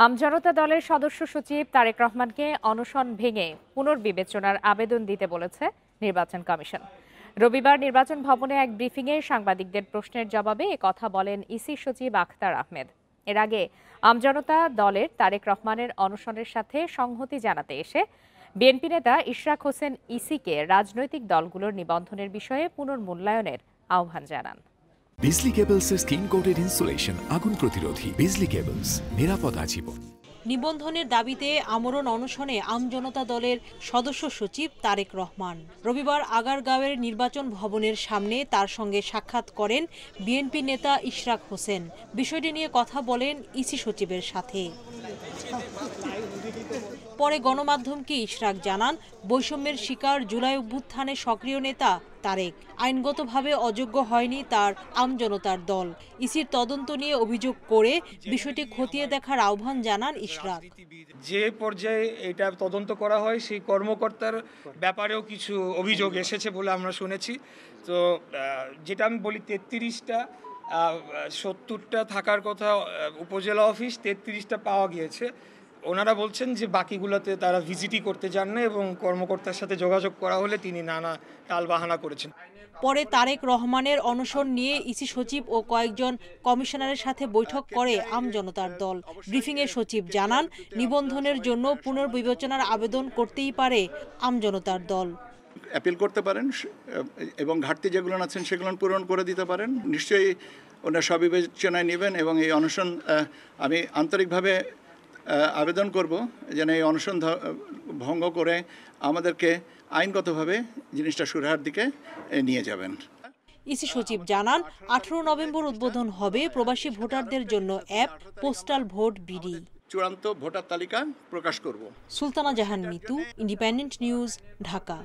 আমজনতা দলের সদস্য সচিব তারেক রহমানকে অনশন ভেঙে পুনর্বিবেচনার আবেদন দিতে বলেছে নির্বাচন কমিশন। রবিবার নির্বাচন ভবনে এক ব্রিফিংয়ে সাংবাদিকদের প্রশ্নের জবাবে কথা বলেন ইসি সচিব আখতার আহমেদ। এর আগে আমজনতা দলের তারেক রহমানের অনশনের সাথে সংহতি জানাতে এসে বিএনপি নেতা ইশরাক হোসেন ইসিকে রাজনৈতিক দলগুলোর নিবন্ধনের বিষয়ে পুনর্মূল্যায়নের আহ্বান জানান। বিজলি কেবলসের স্কিন কোটেড ইনসুলেশন আগুন প্রতিরোধী। বিজলি কেবলস, নিরাপদ আজীবন। নিবন্ধনের দাবিতে আমরণ অনশনে আমজনতা দলের সদস্য সচিব তারেক রহমান। রবিবার আগারগাঁওয়ের নির্বাচন ভবনের সামনে তার সঙ্গে সাক্ষাৎ করেন বিএনপি নেতা ইশরাক হোসেন। বিষয়টি নিয়ে কথা বলেন ইসি সচিবের সাথে। পরে গণমাধ্যমকে ইশরাক জানান, বৈষম্যের শিকার জুলাই অভ্যুত্থানে সক্রিয় নেতা তারেক। আইনগতভাবে অযোগ্য হয়নি তার আমজনতার দল। ইসির তদন্ত নিয়ে অভিযোগ করে বিষয়টি খতিয়ে দেখার আহ্বান জানান ইশরাক। যে পর্যায়ে এটা তদন্ত করা হয় সেই কর্মকর্তার ব্যাপারেও কিছু অভিযোগ এসেছে বলে আমরা শুনেছি। তো যেটা আমি বলি 33টা 70টা থাকার কথা উপজেলা অফিস, 33টা পাওয়া গিয়েছে। ওনারা বলছেন যে বাকিগুলোতে তারা ভিজিটই করতে যান না এবং কর্মকর্তার সাথে যোগাযোগ করা হলে তিনি নানা টালবাহানা করেছেন। পরে তারেক রহমানের অনশন নিয়ে ইসি সচিব ও কয়েকজন কমিশনারের সাথে বৈঠক করে আমজনতার দল। ব্রিফিংয়ে সচিব জানান, নিবন্ধনের জন্য পুনর্বিবেচনার আবেদন করতেই পারে আমজনতার দল। অ্যাপিল করতে পারেন এবং ঘাটতি যেগুলো আছেন সেগুলো পূরণ করে দিতে পারেন। নিশ্চয়ই ওনারা সবিবেচনায় নেবেন এবং এই অনশন আমি আন্তরিকভাবে আবেদন করব যেন এই অনশন ভঙ্গ করে আমাদেরকে আইনগতভাবে জিনিসটা সুরাহার দিকে নিয়ে যাবেন। ইসি সচিব জানান, 18 নভেম্বর উদ্বোধন হবে প্রবাসী ভোটারদের জন্য অ্যাপ পোস্টাল ভোট বিডি। চূড়ান্ত ভোটার তালিকা প্রকাশ করব। সুলতানা জাহান মিতু, ইন্ডিপেন্ডেন্ট নিউজ, ঢাকা।